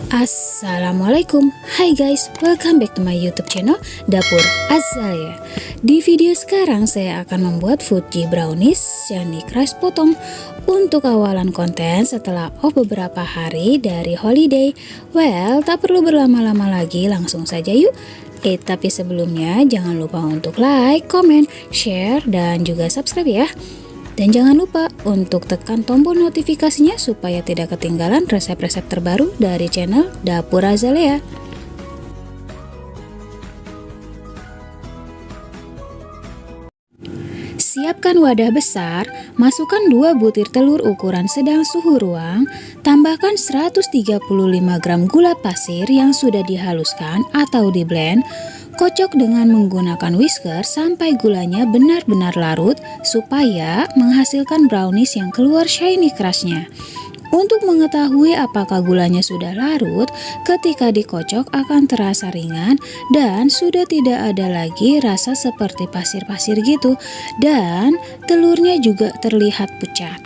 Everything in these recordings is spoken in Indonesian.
Assalamualaikum, hai guys, welcome back to my YouTube channel Dapur Azalea. Di video sekarang saya akan membuat fudgy brownies yakni crush potong untuk awalan konten setelah beberapa hari dari holiday. Well, tak perlu berlama-lama lagi, langsung saja yuk. Tapi sebelumnya jangan lupa untuk like, comment, share, dan juga subscribe ya. Dan jangan lupa untuk tekan tombol notifikasinya supaya tidak ketinggalan resep-resep terbaru dari channel Dapur Azalea. Siapkan wadah besar, masukkan 2 butir telur ukuran sedang suhu ruang, tambahkan 135 gram gula pasir yang sudah dihaluskan atau di blend. Kocok dengan menggunakan whisker sampai gulanya benar-benar larut supaya menghasilkan brownies yang keluar shiny crushnya. Untuk mengetahui apakah gulanya sudah larut, ketika dikocok akan terasa ringan dan sudah tidak ada lagi rasa seperti pasir-pasir gitu, dan telurnya juga terlihat pucat.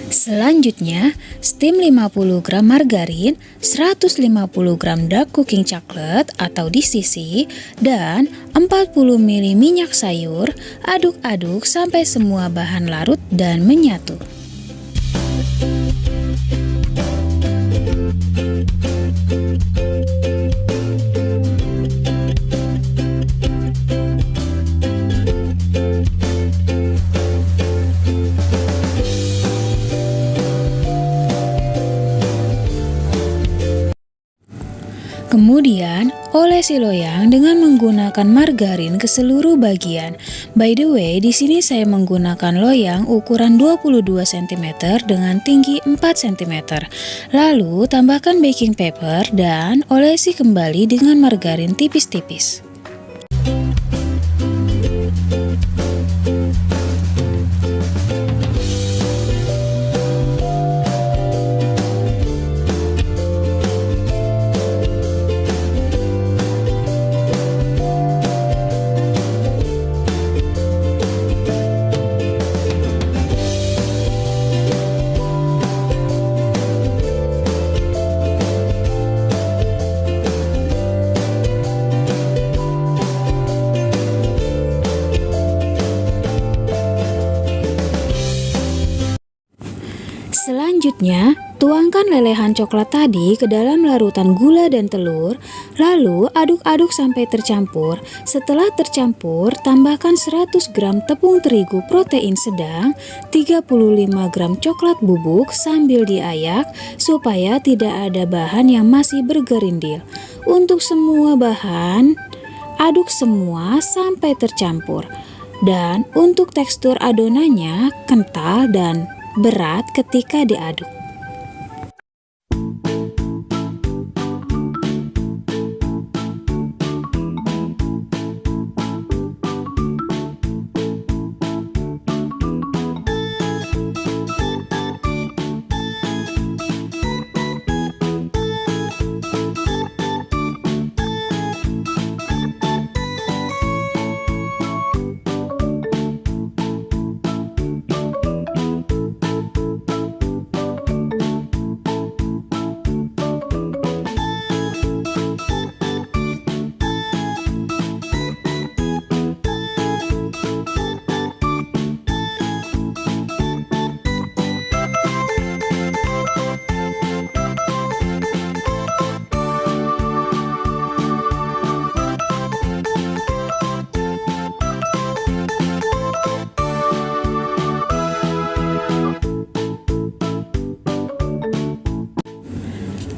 Selanjutnya, steam 50 gram margarin, 150 gram dark cooking chocolate atau DCC, dan 40 ml minyak sayur. Aduk-aduk sampai semua bahan larut dan menyatu. Kemudian, olesi loyang dengan menggunakan margarin ke seluruh bagian. By the way, di sini saya menggunakan loyang ukuran 22 cm dengan tinggi 4 cm. Lalu, tambahkan baking paper dan olesi kembali dengan margarin tipis-tipis. Selanjutnya, tuangkan lelehan coklat tadi ke dalam larutan gula dan telur, lalu aduk-aduk sampai tercampur. Setelah tercampur, tambahkan 100 gram tepung terigu protein sedang, 35 gram coklat bubuk sambil diayak supaya tidak ada bahan yang masih bergerindil. Untuk semua bahan, Aduk semua sampai tercampur. Dan untuk tekstur adonannya kental dan berat ketika diaduk.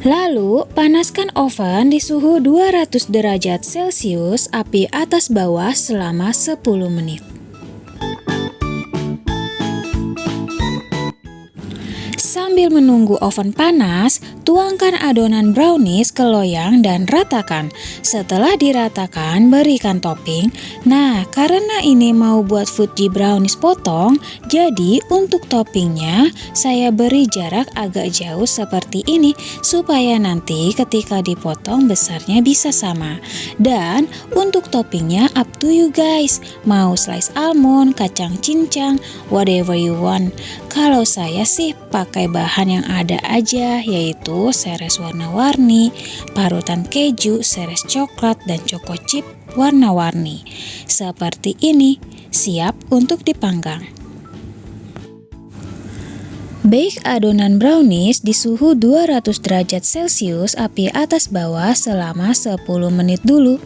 Lalu, panaskan oven di suhu 200 derajat Celcius, api atas bawah selama 10 menit. Sambil menunggu oven panas, tuangkan adonan brownies ke loyang dan ratakan. Setelah diratakan, berikan topping. Nah, karena ini mau buat fudgy brownies potong, jadi untuk toppingnya saya beri jarak agak jauh seperti ini supaya nanti ketika dipotong besarnya bisa sama. Dan untuk toppingnya up to you guys, mau slice almond, kacang cincang, whatever you want. Kalau saya sih pakai bahan yang ada aja, yaitu seres warna-warni, parutan keju, seres coklat, dan choco chip warna-warni. Seperti ini, siap untuk dipanggang. Bake adonan brownies di suhu 200 derajat Celcius, api atas bawah selama 10 menit dulu.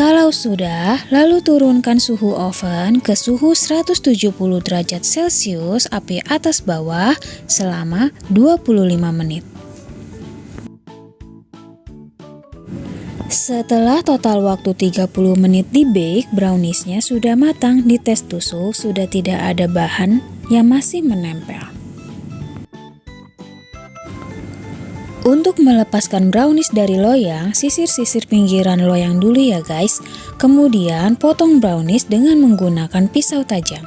Kalau sudah, lalu turunkan suhu oven ke suhu 170 derajat Celcius, api atas bawah selama 25 menit. Setelah total waktu 30 menit di bake, browniesnya sudah matang. Dites tusuk, sudah tidak ada bahan yang masih menempel. Untuk melepaskan brownies dari loyang, sisir-sisir pinggiran loyang dulu ya guys. Kemudian potong brownies dengan menggunakan pisau tajam.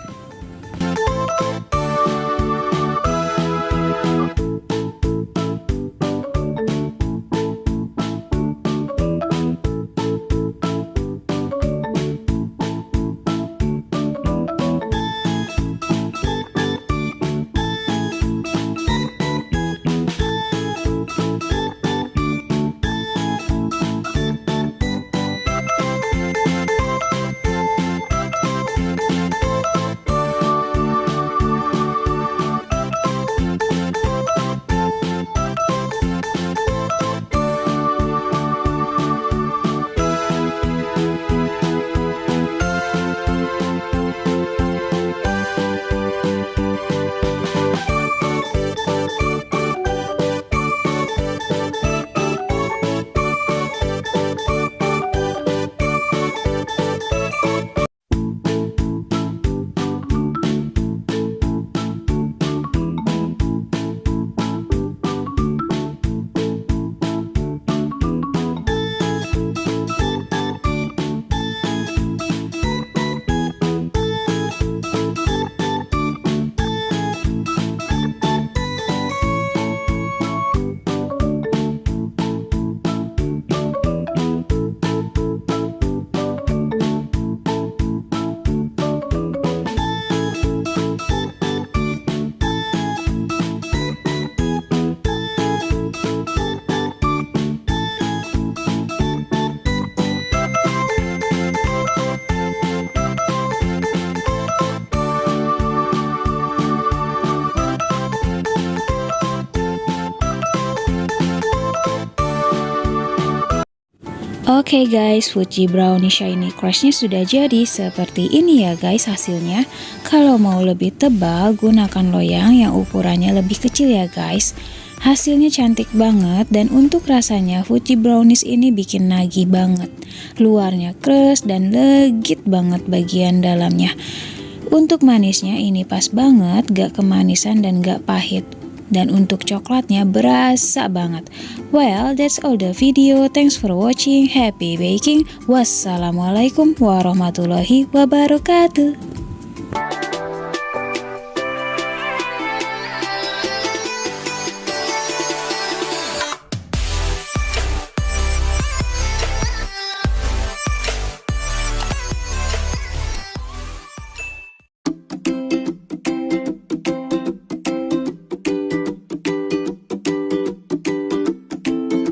Oke guys, Fuji Brownie Shiny Crushnya sudah jadi seperti ini ya guys hasilnya. Kalau mau lebih tebal, gunakan loyang yang ukurannya lebih kecil ya guys. Hasilnya cantik banget dan untuk rasanya Fuji Brownies ini bikin nagih banget. Luarnya crush dan legit banget bagian dalamnya. Untuk manisnya ini pas banget, gak kemanisan dan gak pahit. Dan untuk coklatnya berasa banget. Well, that's all the video. Thanks for watching. Happy baking. Wassalamualaikum warahmatullahi wabarakatuh.